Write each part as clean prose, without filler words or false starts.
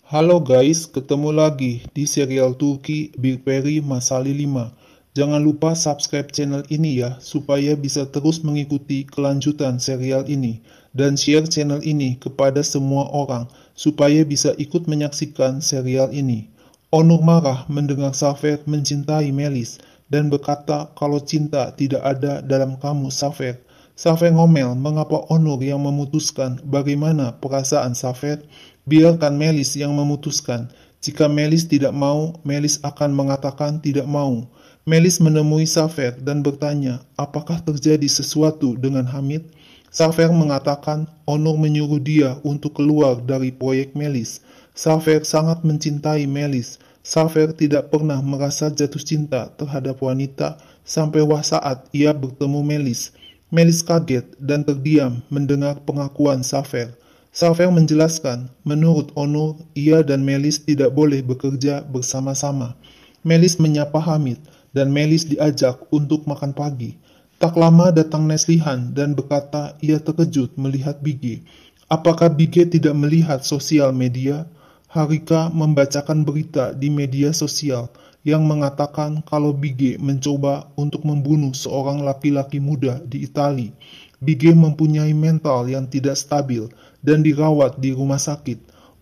Halo guys, ketemu lagi di serial Turki Big Peri Masali 5. Jangan lupa subscribe channel ini ya, supaya bisa terus mengikuti kelanjutan serial ini. Dan share channel ini kepada semua orang, supaya bisa ikut menyaksikan serial ini. Onur marah mendengar Zafer mencintai Melis, dan berkata kalau cinta tidak ada dalam kamus Zafer. Zafer ngomel mengapa Onur yang memutuskan bagaimana perasaan Zafer. Biarkan Melis yang memutuskan. Jika Melis tidak mau, Melis akan mengatakan tidak mau. Melis menemui Zafer dan bertanya, apakah terjadi sesuatu dengan Hamid? Zafer mengatakan Onur menyuruh dia untuk keluar dari proyek Melis. Zafer sangat mencintai Melis. Zafer tidak pernah merasa jatuh cinta terhadap wanita sampai saat ia bertemu Melis. Melis kaget dan terdiam mendengar pengakuan Zafer. Zafer menjelaskan, menurut Onur, ia dan Melis tidak boleh bekerja bersama-sama. Melis menyapa Hamid, dan Melis diajak untuk makan pagi. Tak lama datang Neslihan dan berkata ia terkejut melihat Bige. Apakah Bige tidak melihat sosial media? Harika membacakan berita di media sosial yang mengatakan kalau Bige mencoba untuk membunuh seorang laki-laki muda di Italia. Bige mempunyai mental yang tidak stabil dan dirawat di rumah sakit.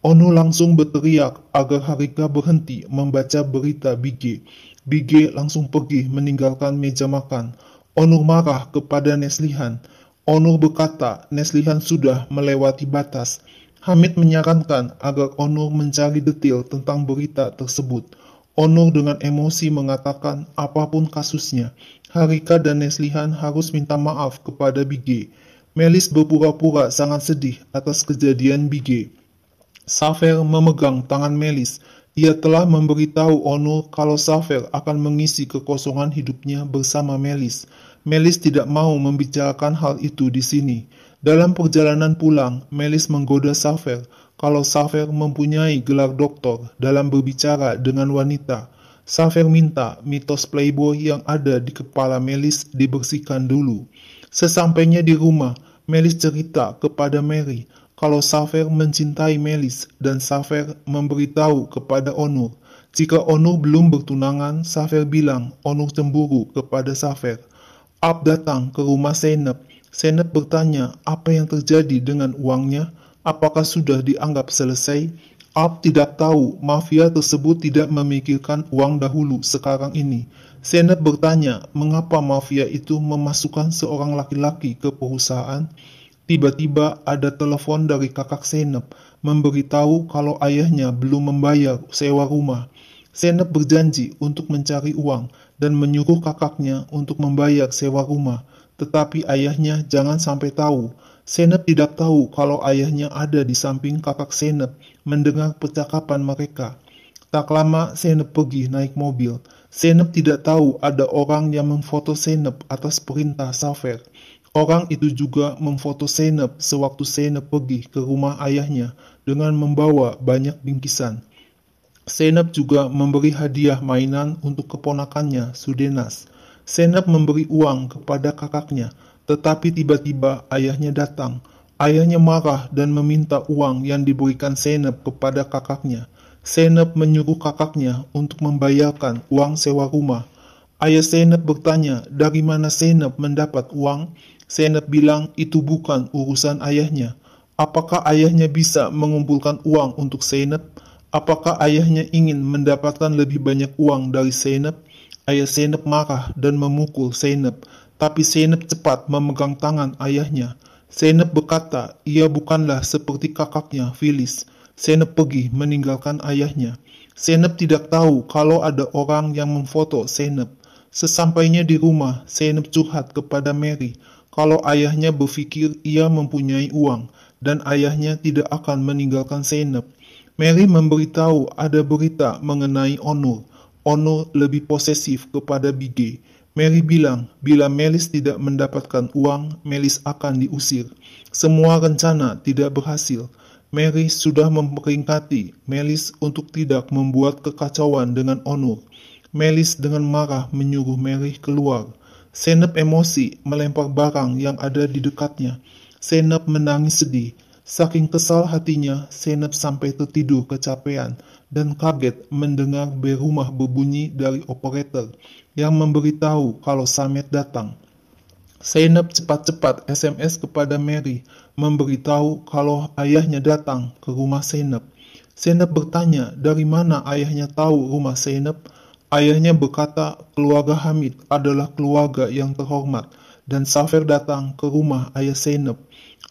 Onu langsung berteriak agar Harika berhenti membaca berita Bige. Bige langsung pergi meninggalkan meja makan. Onur marah kepada Neslihan. Onur berkata Neslihan sudah melewati batas. Hamid menyarankan agar Onur mencari detail tentang berita tersebut. Onur dengan emosi mengatakan apapun kasusnya, Harika dan Neslihan harus minta maaf kepada Bige. Melis berpura-pura sangat sedih atas kejadian Bige. Zafer memegang tangan Melis. Ia telah memberitahu Onur kalau Zafer akan mengisi kekosongan hidupnya bersama Melis. Melis tidak mau membicarakan hal itu di sini. Dalam perjalanan pulang, Melis menggoda Zafer kalau Zafer mempunyai gelar doktor dalam berbicara dengan wanita. Zafer minta mitos playboy yang ada di kepala Melis dibersihkan dulu. Sesampainya di rumah, Melis cerita kepada Mary kalau Zafer mencintai Melis dan Zafer memberitahu kepada Onur. Jika Onur belum bertunangan, Zafer bilang Onur cemburu kepada Zafer. Ab datang ke rumah Zeynep. Zeynep bertanya apa yang terjadi dengan uangnya, apakah sudah dianggap selesai. Ab tidak tahu, mafia tersebut tidak memikirkan uang dahulu sekarang ini. Zeynep bertanya mengapa mafia itu memasukkan seorang laki-laki ke perusahaan. Tiba-tiba ada telepon dari kakak Zeynep memberitahu kalau ayahnya belum membayar sewa rumah. Zeynep berjanji untuk mencari uang dan menyuruh kakaknya untuk membayar sewa rumah. Tetapi ayahnya jangan sampai tahu. Zeynep tidak tahu kalau ayahnya ada di samping kakak Zeynep mendengar percakapan mereka. Tak lama Zeynep pergi naik mobil. Zeynep tidak tahu ada orang yang memfoto Zeynep atas perintah Zafer. Orang itu juga memfoto Zeynep sewaktu Zeynep pergi ke rumah ayahnya dengan membawa banyak bingkisan. Zeynep juga memberi hadiah mainan untuk keponakannya, Sudenas. Zeynep memberi uang kepada kakaknya, tetapi tiba-tiba ayahnya datang. Ayahnya marah dan meminta uang yang diberikan Zeynep kepada kakaknya. Zeynep menyuruh kakaknya untuk membayarkan uang sewa rumah. Ayah Zeynep bertanya dari mana Zeynep mendapat uang. Zeynep bilang itu bukan urusan ayahnya. Apakah ayahnya bisa mengumpulkan uang untuk Zeynep? Apakah ayahnya ingin mendapatkan lebih banyak uang dari Zeynep? Ayah Zeynep marah dan memukul Zeynep, tapi Zeynep cepat memegang tangan ayahnya. Zeynep berkata, ia bukanlah seperti kakaknya, Filis. Zeynep pergi meninggalkan ayahnya. Zeynep tidak tahu kalau ada orang yang memfoto Zeynep. Sesampainya di rumah, Zeynep curhat kepada Mary kalau ayahnya berpikir ia mempunyai uang dan ayahnya tidak akan meninggalkan Zeynep. Mary memberitahu ada berita mengenai Onur. Onur lebih posesif kepada Bige. Mary bilang, bila Melis tidak mendapatkan uang, Melis akan diusir. Semua rencana tidak berhasil. Mary sudah memperingati Melis untuk tidak membuat kekacauan dengan Onur. Melis dengan marah menyuruh Mary keluar. Zeynep emosi melempar barang yang ada di dekatnya. Zeynep menangis sedih. Saking kesal hatinya, Zeynep sampai tertidur kecapean dan kaget mendengar bel rumah berbunyi dari operator yang memberitahu kalau Samet datang. Zeynep cepat-cepat SMS kepada Mary, memberitahu kalau ayahnya datang ke rumah Zeynep. Zeynep bertanya dari mana ayahnya tahu rumah Zeynep. Ayahnya berkata keluarga Hamid adalah keluarga yang terhormat dan Safer datang ke rumah ayah Zeynep.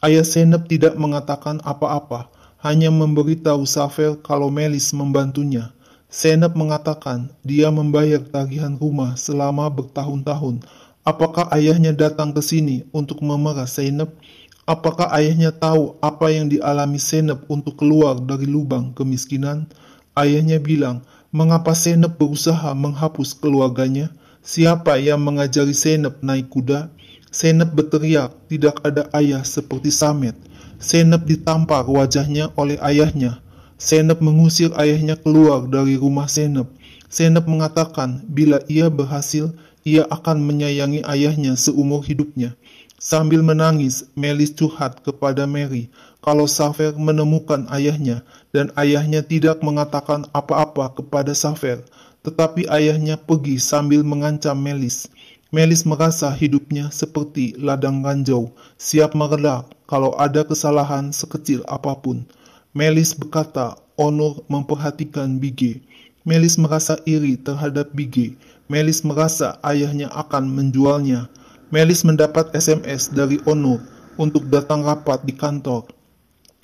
Ayah Zeynep tidak mengatakan apa-apa, hanya memberitahu Safer kalau Melis membantunya. Zeynep mengatakan dia membayar tagihan rumah selama bertahun-tahun. Apakah ayahnya datang ke sini untuk memerah Zeynep? Apakah ayahnya tahu apa yang dialami Zeynep untuk keluar dari lubang kemiskinan? Ayahnya bilang, mengapa Zeynep berusaha menghapus keluarganya? Siapa yang mengajari Zeynep naik kuda? Zeynep berteriak, tidak ada ayah seperti Samet. Zeynep ditampar wajahnya oleh ayahnya. Zeynep mengusir ayahnya keluar dari rumah Zeynep. Zeynep mengatakan bila ia berhasil, ia akan menyayangi ayahnya seumur hidupnya. Sambil menangis, Melis curhat kepada Mary kalau Safer menemukan ayahnya dan ayahnya tidak mengatakan apa-apa kepada Safer, tetapi ayahnya pergi sambil mengancam Melis. Melis merasa hidupnya seperti ladang ranjau, siap meledak kalau ada kesalahan sekecil apapun. Melis berkata, Onur memperhatikan Bige. Melis merasa iri terhadap Bige. Melis merasa ayahnya akan menjualnya. Melis mendapat SMS dari Onur untuk datang rapat di kantor.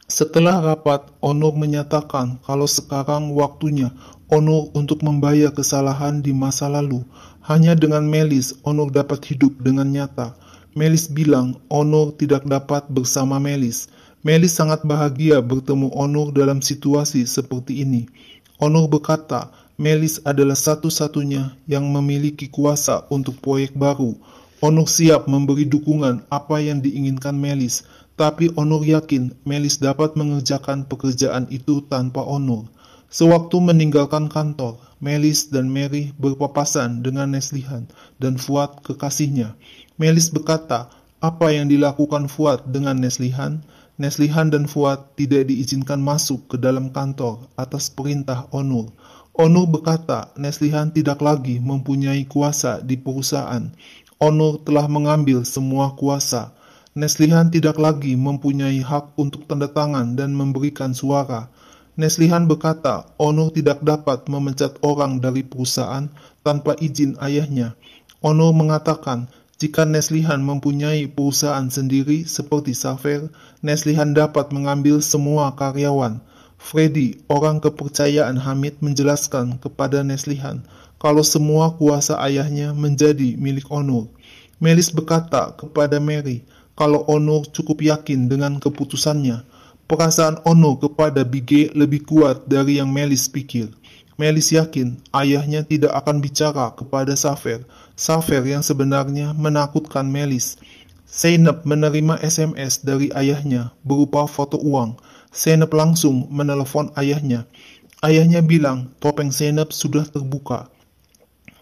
Setelah rapat, Onur menyatakan kalau sekarang waktunya Onur untuk membayar kesalahan di masa lalu. Hanya dengan Melis, Onur dapat hidup dengan nyata. Melis bilang Onur tidak dapat bersama Melis. Melis sangat bahagia bertemu Onur dalam situasi seperti ini. Onur berkata, Melis adalah satu-satunya yang memiliki kuasa untuk proyek baru. Onur siap memberi dukungan apa yang diinginkan Melis, tapi Onur yakin Melis dapat mengerjakan pekerjaan itu tanpa Onur. Sewaktu meninggalkan kantor, Melis dan Mary berpapasan dengan Neslihan dan Fuad kekasihnya. Melis berkata, apa yang dilakukan Fuad dengan Neslihan? Neslihan dan Fuad tidak diizinkan masuk ke dalam kantor atas perintah Onur. Onur berkata, Neslihan tidak lagi mempunyai kuasa di perusahaan. Onur telah mengambil semua kuasa. Neslihan tidak lagi mempunyai hak untuk tanda tangan dan memberikan suara. Neslihan berkata, Onur tidak dapat memecat orang dari perusahaan tanpa izin ayahnya. Onur mengatakan, jika Neslihan mempunyai perusahaan sendiri seperti Safer, Neslihan dapat mengambil semua karyawan. Freddy, orang kepercayaan Hamid, menjelaskan kepada Neslihan kalau semua kuasa ayahnya menjadi milik Onur. Melis berkata kepada Mary kalau Onur cukup yakin dengan keputusannya. Perasaan Onur kepada Bige lebih kuat dari yang Melis pikir. Melis yakin ayahnya tidak akan bicara kepada Safer. Safer yang sebenarnya menakutkan Melis. Zeynep menerima SMS dari ayahnya berupa foto uang. Zeynep langsung menelepon ayahnya. Ayahnya bilang topeng Zeynep sudah terbuka.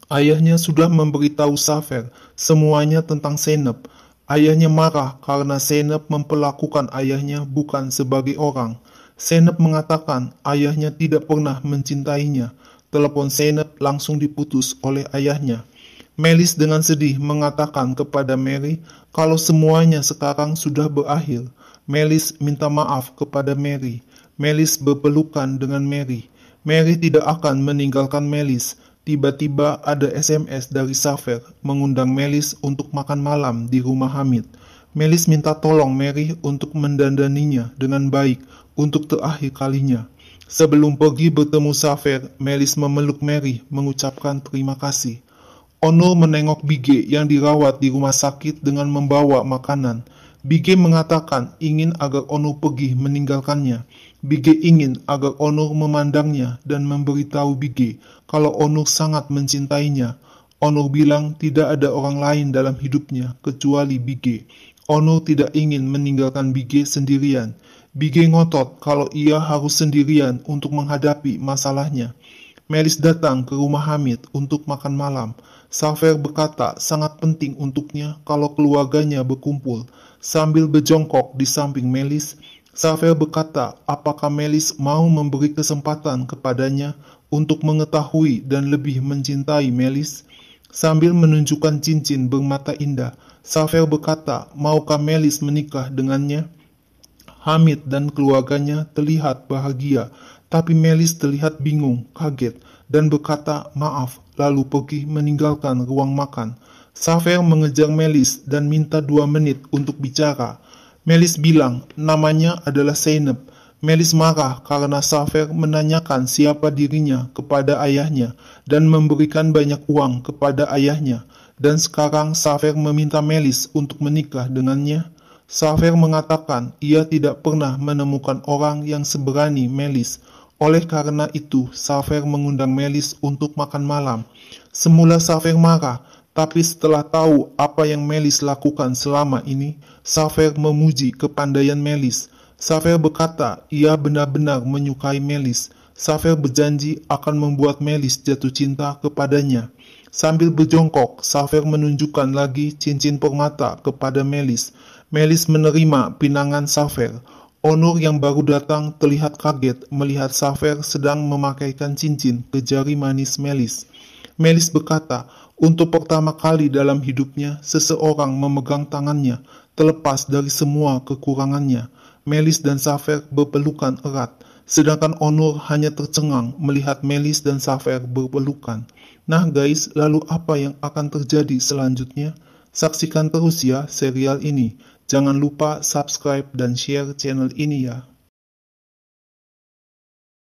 Ayahnya sudah memberitahu Safer semuanya tentang Zeynep. Ayahnya marah karena Zeynep memperlakukan ayahnya bukan sebagai orang. Zeynep mengatakan ayahnya tidak pernah mencintainya. Telepon Zeynep langsung diputus oleh ayahnya. Melis dengan sedih mengatakan kepada Mary kalau semuanya sekarang sudah berakhir. Melis minta maaf kepada Mary. Melis berpelukan dengan Mary. Mary tidak akan meninggalkan Melis. Tiba-tiba ada SMS dari Safer mengundang Melis untuk makan malam di rumah Hamid. Melis minta tolong Mary untuk mendandaninya dengan baik untuk terakhir kalinya. Sebelum pergi bertemu Safer, Melis memeluk Mary mengucapkan terima kasih. Onur menengok Bige yang dirawat di rumah sakit dengan membawa makanan. Bige mengatakan ingin agar Onur pergi meninggalkannya. Bige ingin agar Onur memandangnya dan memberitahu Bige kalau Onur sangat mencintainya. Onur bilang tidak ada orang lain dalam hidupnya kecuali Bige. Onur tidak ingin meninggalkan Bige sendirian. Bige ngotot kalau ia harus sendirian untuk menghadapi masalahnya. Melis datang ke rumah Hamid untuk makan malam. Safer berkata sangat penting untuknya kalau keluarganya berkumpul. Sambil berjongkok di samping Melis, Xavier berkata, apakah Melis mau memberi kesempatan kepadanya untuk mengetahui dan lebih mencintai Melis? Sambil menunjukkan cincin bermata indah, Xavier berkata, maukah Melis menikah dengannya? Hamid dan keluarganya terlihat bahagia, tapi Melis terlihat bingung, kaget, dan berkata maaf, lalu pergi meninggalkan ruang makan. Xavier mengejar Melis dan minta 2 menit untuk bicara. Melis bilang namanya adalah Zeynep. Melis marah karena Xavier menanyakan siapa dirinya kepada ayahnya dan memberikan banyak uang kepada ayahnya. Dan sekarang Xavier meminta Melis untuk menikah dengannya. Xavier mengatakan ia tidak pernah menemukan orang yang seberani Melis. Oleh karena itu, Xavier mengundang Melis untuk makan malam. Semula Xavier marah, tapi setelah tahu apa yang Melis lakukan selama ini, Xavier memuji kepandaian Melis. Xavier berkata ia benar-benar menyukai Melis. Xavier berjanji akan membuat Melis jatuh cinta kepadanya. Sambil berjongkok, Xavier menunjukkan lagi cincin permata kepada Melis. Melis menerima pinangan Xavier. Onur yang baru datang terlihat kaget melihat Xavier sedang memakaikan cincin ke jari manis Melis. Melis berkata, untuk pertama kali dalam hidupnya, seseorang memegang tangannya, terlepas dari semua kekurangannya. Melis dan Xavier berpelukan erat, sedangkan Onur hanya tercengang melihat Melis dan Xavier berpelukan. Nah guys, lalu apa yang akan terjadi selanjutnya? Saksikan terus ya serial ini. Jangan lupa subscribe dan share channel ini ya.